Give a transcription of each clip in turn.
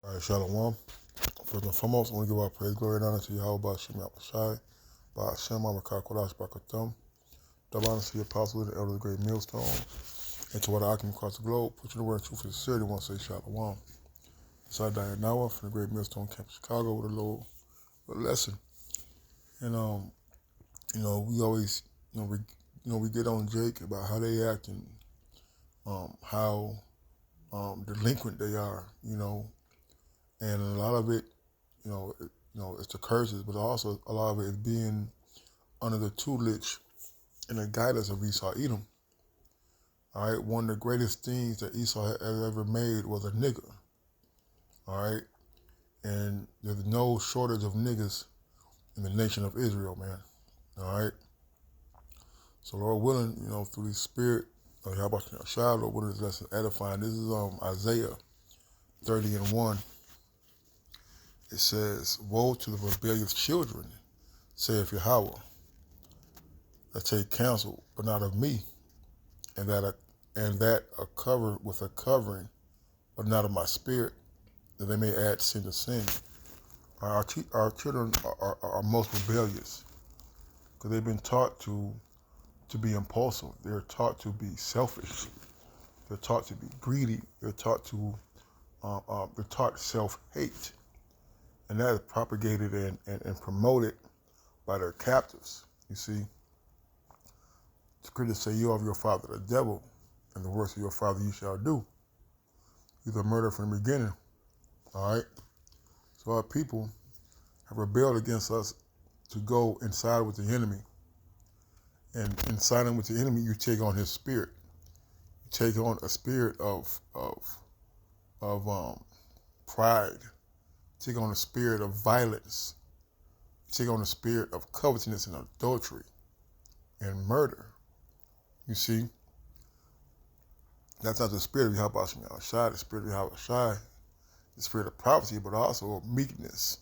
All right, Shalom. First and foremost, I want to give our praise, glory, and honor to Yahweh Shem Shai, by Hashem, Amakar, Kodash, Bakathum, double honor to the apostles and the elders of the great millstone, and to all the occupants across the globe, pushing the word of truth and sincerity, want to say Shalom. This is Diane Nawa from the great millstone campus, Chicago, with a little lesson. And we always, we get on Jake about how they act and how delinquent they are, and a lot of it, it's the curses, but also a lot of it is being under the tutelage and the guidance of Esau Edom. All right, one of the greatest things that Esau had ever made was a nigger. All right, and there's no shortage of niggas in the nation of Israel, man. All right, so Lord willing, through the Spirit of Yahweh Shai, Lord willing, this lesson edifying. This is Isaiah 30:1. It says, "Woe to the rebellious children, saith Yahweh, that take counsel, but not of me, and that are covered with a covering, but not of my spirit, that they may add sin to sin." Our children are most rebellious because they've been taught to be impulsive. They're taught to be selfish. They're taught to be greedy. They're taught self-hate. And that is propagated and promoted by their captives. You see, scriptures say, "You are of your father the devil, and the works of your father you shall do." He's a murderer from the beginning. All right? So our people have rebelled against us to go inside with the enemy. And in siding with the enemy, you take on his spirit. You take on a spirit of pride. You take on a spirit of violence. You take on a spirit of covetousness and adultery and murder. You see, that's not the spirit of Yahweh Shem Shai. The spirit of Yahweh Shai, the spirit of prophecy, but also of meekness,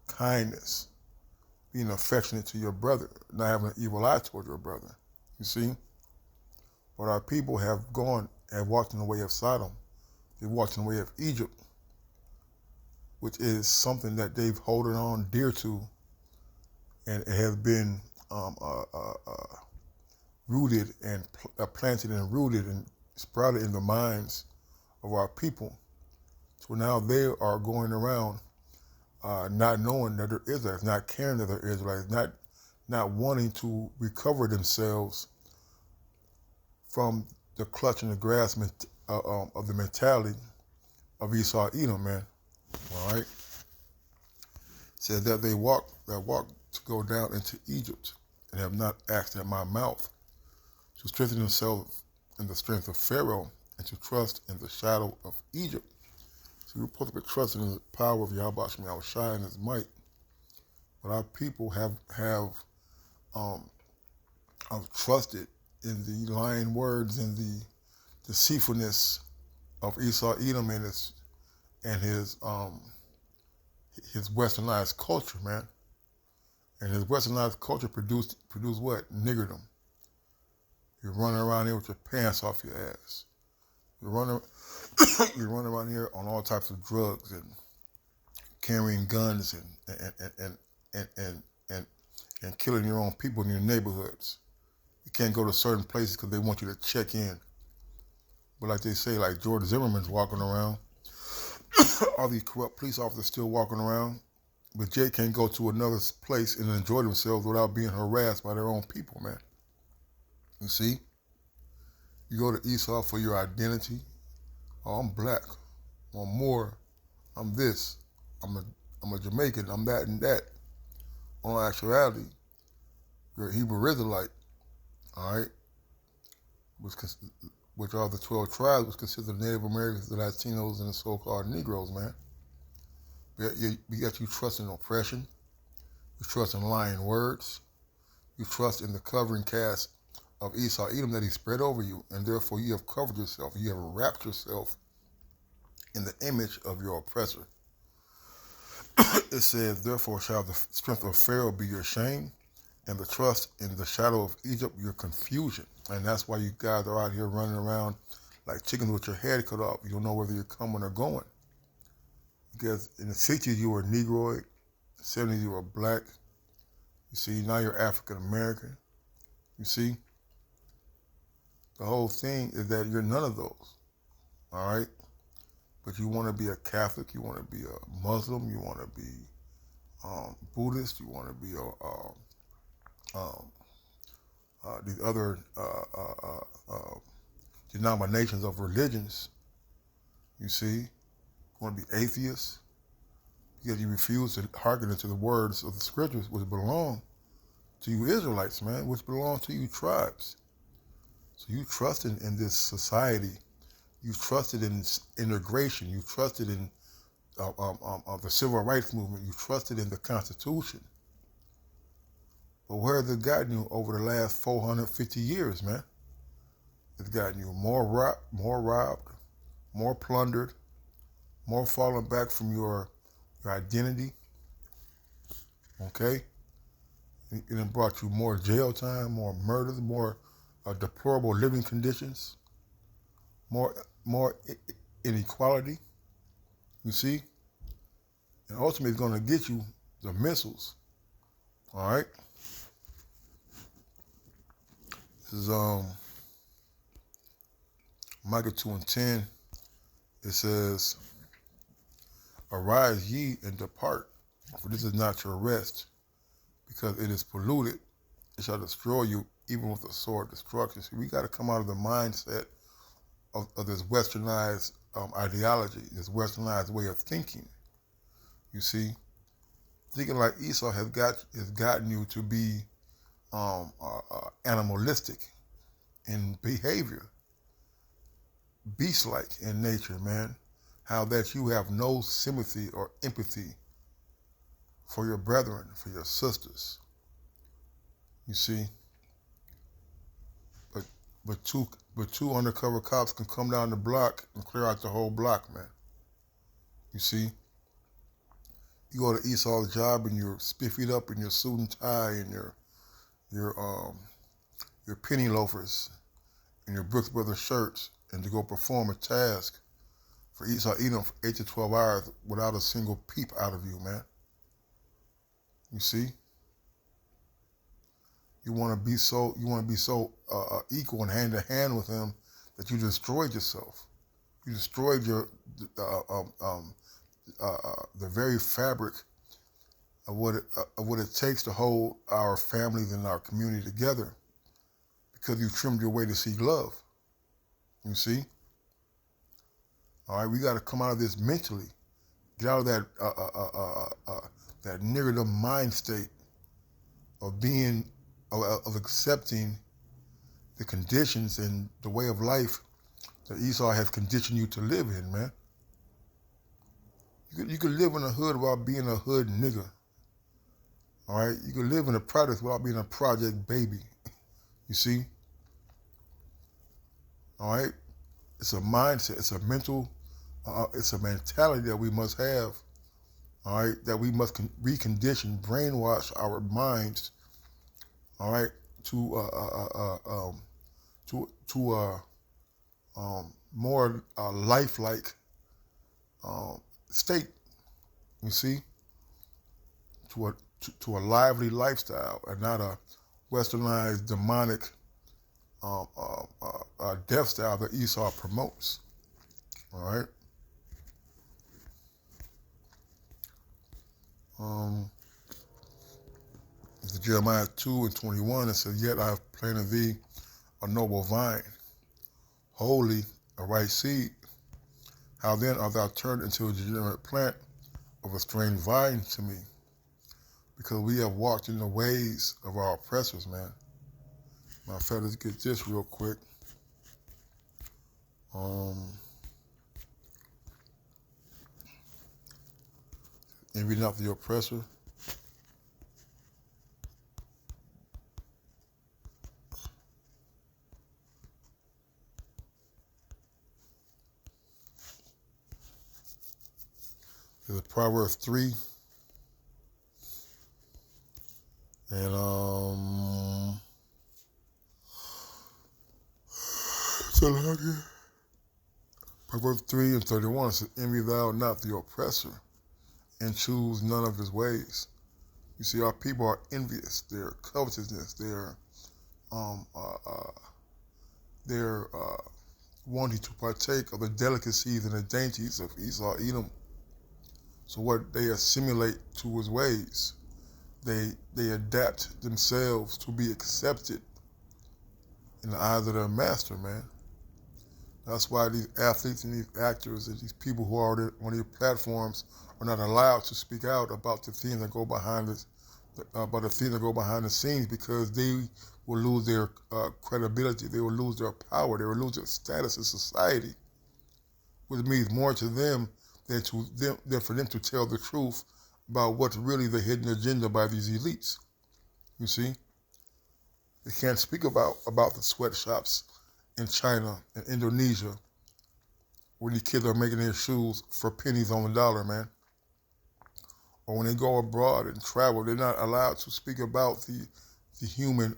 kindness, being affectionate to your brother, not having an evil eye toward your brother. You see, but our people have walked in the way of Sodom. They've walked in the way of Egypt, which is something that they've holding on dear to, and it has been rooted and planted and rooted and sprouted in the minds of our people. So now they are going around not knowing that they're Israelites, not caring that they're Israelites, not wanting to recover themselves from the clutch and the grasp of the mentality of Esau Edom, man. All right. Says that they walk to go down into Egypt and have not asked at my mouth, to strengthen themselves in the strength of Pharaoh and to trust in the shadow of Egypt. So we're supposed to be trusting in the power of Yahweh Shem Shai and his might. But our people have trusted in the lying words and the deceitfulness of Esau Edom and his westernized culture, man. And his westernized culture produced what? Niggerdom. You're running around here with your pants off your ass. You're running around here on all types of drugs and carrying guns and killing your own people in your neighborhoods. You can't go to certain places because they want you to check in. But like they say, like George Zimmerman's walking around, all these corrupt police officers still walking around, but Jay can't go to another place and enjoy themselves without being harassed by their own people, man. You see? You go to Esau for your identity. Oh, I'm black. I'm Moor. I'm this. I'm a Jamaican. I'm that and that. On actuality, you're a Hebrew Israelite, all right? Which are the 12 tribes, which consist of Native Americans, the Latinos, and the so-called Negroes, man. Yet you trust in oppression. You trust in lying words. You trust in the covering cast of Esau Edom that he spread over you, and therefore you have covered yourself. You have wrapped yourself in the image of your oppressor. It says, "Therefore shall the strength of Pharaoh be your shame, and the trust in the shadow of Egypt your confusion." And that's why you guys are out here running around like chickens with your head cut off. You don't know whether you're coming or going. Because in the 60s you were Negroid, 70s you were black. You see, now you're African American. You see, the whole thing is that you're none of those. All right, but you want to be a Catholic, you want to be a Muslim, you want to be Buddhist, you want to be these other denominations of religions. You see, you want to be atheist because you refuse to hearken into the words of the scriptures, which belong to you Israelites, man, which belong to you tribes. So you trusted in this society. You trusted in integration. You trusted in the civil rights movement. You trusted in the Constitution. But where has it gotten you over the last 450 years, man? It's gotten you more robbed, more plundered, more falling back from your identity. Okay? It brought you more jail time, more murders, more deplorable living conditions, more inequality. You see? And ultimately it's going to get you the missiles. All right? This is Micah 2:10. It says, "Arise ye and depart, for this is not your rest, because it is polluted. It shall destroy you, even with a sword destruction." See, we got to come out of the mindset of this westernized ideology, this westernized way of thinking. You see, thinking like Esau has gotten you to be animalistic in behavior, beast-like in nature, man. How that you have no sympathy or empathy for your brethren, for your sisters. You see, but two undercover cops can come down the block and clear out the whole block, man. You see, you go to Esau's job and you're spiffied up in your suit and tie and your penny loafers and your Brooks Brothers shirts, and to go perform a task for Esau Edom for 8 to 12 hours without a single peep out of you, man. You see, you want to be so equal and hand to hand with him that you destroyed yourself. You destroyed the very fabric of what it takes to hold our families and our community together, because you trimmed your way to seek love. You see? All right, we got to come out of this mentally. Get out of that negative mind state of being, of accepting the conditions and the way of life that Esau has conditioned you to live in, man. You could live in a hood without being a hood nigga. All right, you could live in a project without being a project baby. You see? All right, it's a mindset, it's a mental, it's a mentality that we must have. All right, that we must recondition, brainwash our minds. All right, to more lifelike state. You see, to a lively lifestyle, and not a westernized demonic death style that Esau promotes. All right. It's Jeremiah 2:21. It says, "Yet I have planted thee a noble vine, holy, a right seed. How then art thou turned into a degenerate plant of a strange vine to me? Because we have walked in the ways of our oppressors," man. Matter of fact, let's get this real quick. Envy not the oppressor. There's Proverbs 3. And Proverbs 3:31 says, "Envy thou not the oppressor, and choose none of his ways. You see, our people are envious. They're covetousness. Um, uh, uh, they're wanting to partake of the delicacies and the dainties of Esau, Edom. So what they assimilate to his ways, they adapt themselves to be accepted in the eyes of their master, man. That's why these athletes and these actors and these people who are on these platforms are not allowed to speak out about the things that go behind this, about the things that go behind the scenes, because they will lose their credibility, they will lose their power, they will lose their status in society, which means more to them than for them to tell the truth about what's really the hidden agenda by these elites. You see, they can't speak about the sweatshops in China and Indonesia where these kids are making their shoes for pennies on the dollar, man. Or when they go abroad and travel, they're not allowed to speak about the human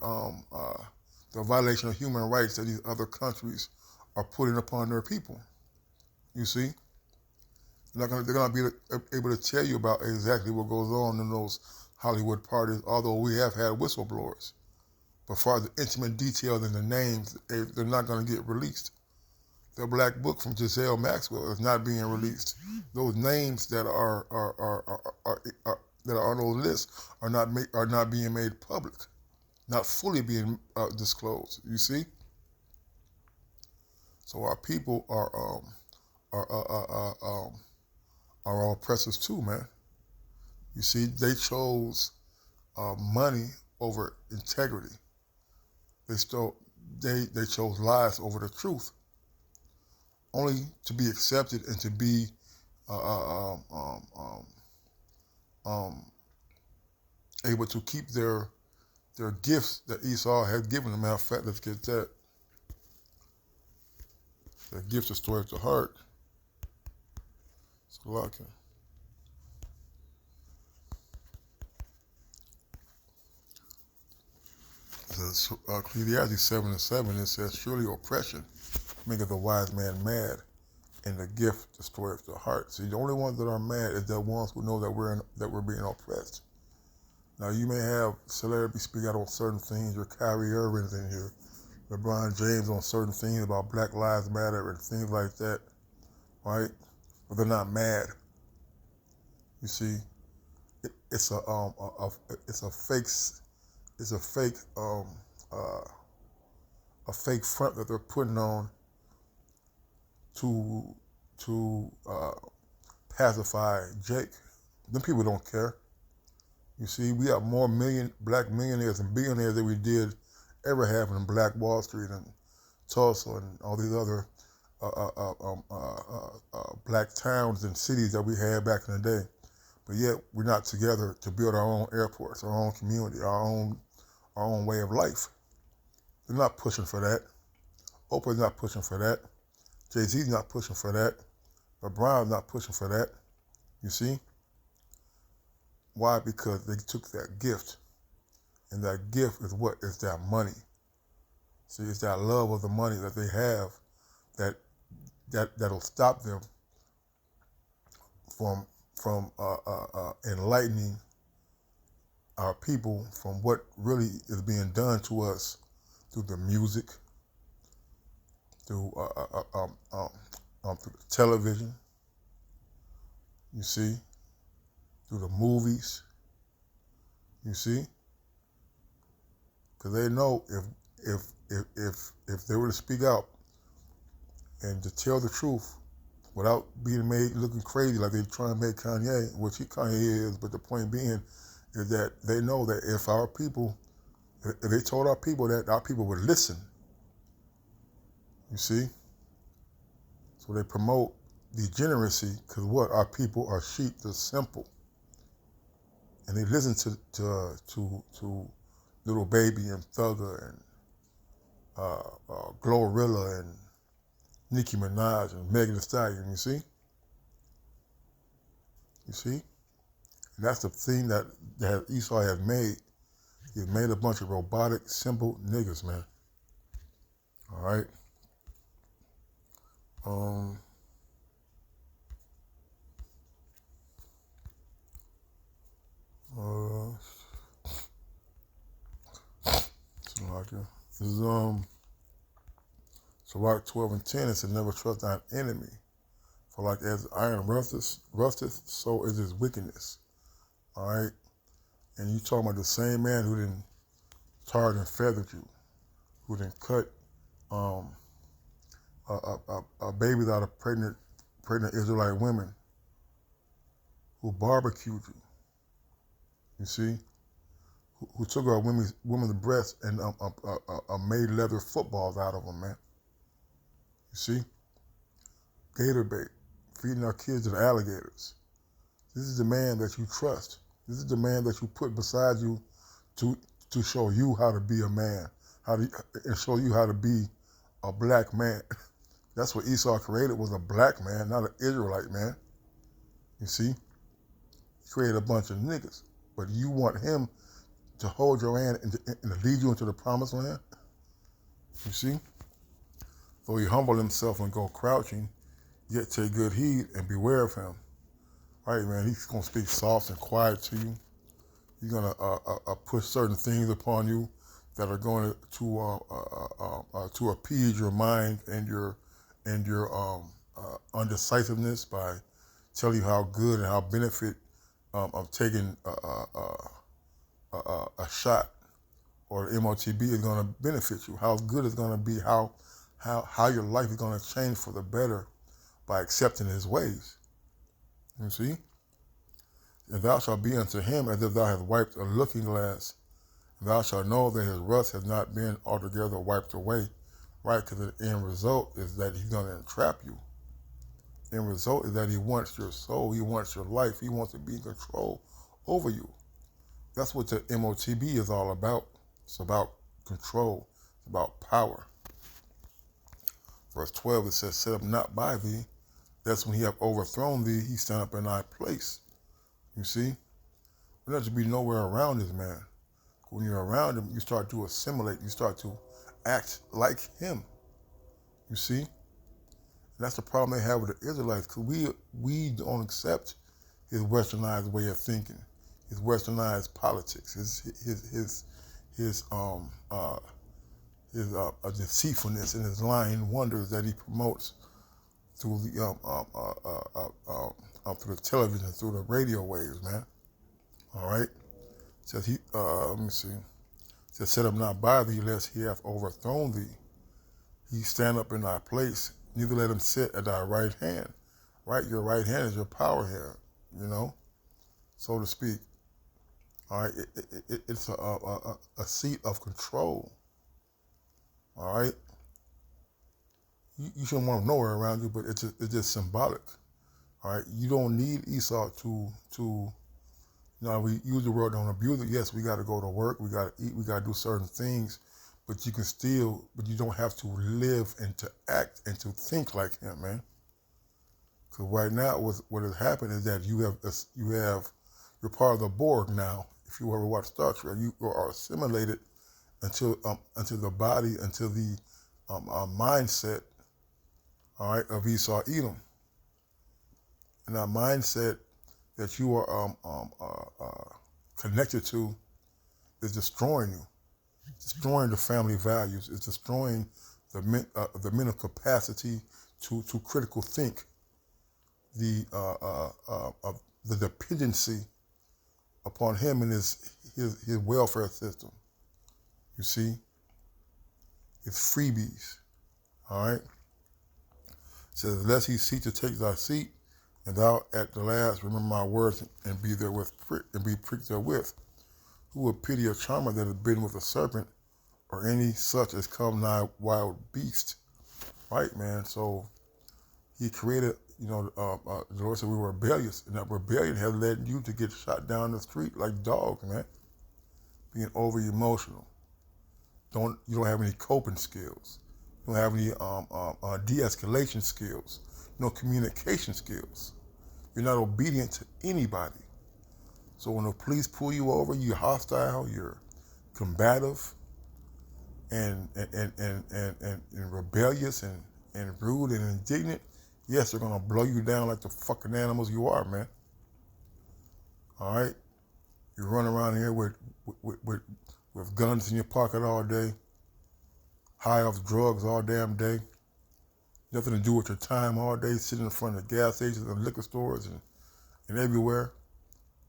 the violation of human rights that these other countries are putting upon their people. You see, they're gonna be able to tell you about exactly what goes on in those Hollywood parties. Although we have had whistleblowers, but as far as the intimate details and the names, they're not going to get released. The Black Book from Giselle Maxwell is not being released. Those names that that are on those lists are not being made public, not fully being disclosed. You see, so our people are all oppressors too, man. You see, they chose money over integrity. They chose lies over the truth, only to be accepted and to be uh, um, um, um, um, able to keep their gifts that Esau had given them. Matter of fact, let's get that. Their gifts destroy the heart. So like Ecclesiastes 7:7, it says, "Surely oppression maketh a wise man mad, and the gift destroyeth the heart." See, the only ones that are mad is the ones who know that we're being oppressed. Now, you may have celebrities speak out on certain things. Your Kyrie Irving's in here, LeBron James on certain things about Black Lives Matter and things like that, right? But they're not mad. You see, it's a fake uh, a fake front that they're putting on to pacify Jake. Them people don't care. You see, we have more black millionaires and billionaires than we did ever have in Black Wall Street and Tulsa and all these other black towns and cities that we had back in the day. But yet we're not together to build our own airports, our own community, our own way of life. They're not pushing for that. Oprah's not pushing for that. Jay-Z's not pushing for that. LeBron's not pushing for that. You see? Why? Because they took that gift. And that gift is what? It's that money. See, it's that love of the money that they have that'll stop them from enlightening our people from what really is being done to us through the music, through through the television. You see, through the movies. You see, because they know if they were to speak out and to tell the truth without being made looking crazy like they try to make Kanye, which Kanye is, but the point being is that they know that if they told our people that, our people would listen. You see? So they promote degeneracy because what? Our people are sheep, they're simple. And they listen to Little Baby and Thugger and Glorilla and Nicki Minaj and Megan Thee Stallion, you see? You see? And that's the thing that Esau has made. He's made a bunch of robotic, simple niggas, man. All right? you. This is Sirach 12 and 10. It says, never trust thine enemy. For like as iron rusteth, so is his wickedness. All right? And you talking about the same man who didn't tarred and feathered you, who didn't cut babies out of pregnant Israelite women, who barbecued you. You see? Who took our women's breasts and made leather footballs out of them, man. You see? Gator bait, feeding our kids to the alligators. This is the man that you trust. This is the man that you put beside you to show you how to be a man, and show you how to be a black man. That's what Esau created, was a black man, not an Israelite man. You see? He created a bunch of niggas, but you want him to hold your hand and to lead you into the promised land. You see? Though he humble himself and go crouching, yet take good heed and beware of him. Right, man, he's going to speak soft and quiet to you. He's going to push certain things upon you that are going to appease your mind and your undecisiveness by telling you how good and how benefit of taking a shot or the MOTB is going to benefit you, how good it's going to be, how your life is going to change for the better by accepting his ways. You see? And thou shalt be unto him as if thou hast wiped a looking glass. And thou shalt know that his rust has not been altogether wiped away. Right? Because the end result is that he's going to entrap you. The end result is that he wants your soul. He wants your life. He wants to be in control over you. That's what the MOTB is all about. It's about control. It's about power. Verse 12, it says, set up not by thee. That's when he have overthrown thee, he stand up in thy place. You see? There doesn't be nowhere around this man. When you're around him, you start to assimilate. You start to act like him. You see? And that's the problem they have with the Israelites, because we don't accept his westernized way of thinking, his westernized politics, his deceitfulness and his lying wonders that he promotes through the through the television, through the radio waves, man. All right. Says he. Let me see. Says set up not by thee, lest he hath overthrown thee. He stand up in thy place. Neither let him sit at thy right hand. Right. Your right hand is your power hand. You know, so to speak. All right. It's a seat of control. All right. You shouldn't want them nowhere around you, but it's just symbolic. All right. You don't need Esau to we use the word, don't abuse it. Yes, we got to go to work. We got to eat. We got to do certain things, but you don't have to live and to act and to think like him, man. Because right now, what has happened is that you're part of the Borg now. If you ever watch Star Trek, you are assimilated until the body, until the mindset, all right, of Esau Edom. And that mindset that you are connected to is destroying you. It's destroying the family values. It's destroying the mental capacity to critical think. The dependency upon him and his welfare system. You see, it's freebies. All right. It says, lest he seek to take thy seat, and thou at the last remember my words and be pricked therewith. Who would pity a charmer that has been with a serpent, or any such as come nigh wild beast? Right, man. So he created, the Lord said we were rebellious, and that rebellion has led you to get shot down the street like dogs, man. Being over emotional. You don't have any coping skills. You don't have any de-escalation skills. No communication skills. You're not obedient to anybody. So when the police pull you over, you're hostile, you're combative, and rebellious and rude and indignant. Yes, they're gonna blow you down like the fucking animals you are, man. All right, you run around here with guns in your pocket all day. high off drugs all damn day, nothing to do with your time all day, sitting in front of the gas stations and liquor stores and everywhere.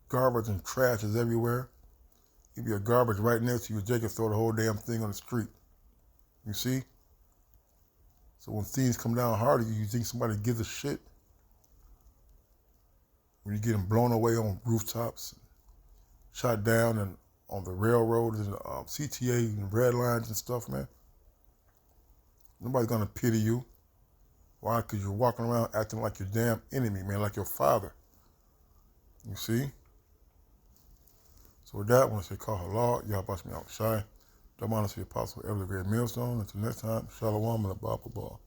Garbage and trash is everywhere. You'd be a garbage right next to you. Jake could throw the whole damn thing on the street. You see? So when things come down hard, you think somebody gives a shit? When you're getting blown away on rooftops, shot down and on the railroads and CTA and red lines and stuff, man. Nobody's gonna pity you. Why? Because you're walking around acting like your damn enemy, man, like your father. You see? So with that, I want to say, call halal, y'all watch me out shy. Don't mind us the apostle, ever the great millstone. Until next time, shalom and a ball.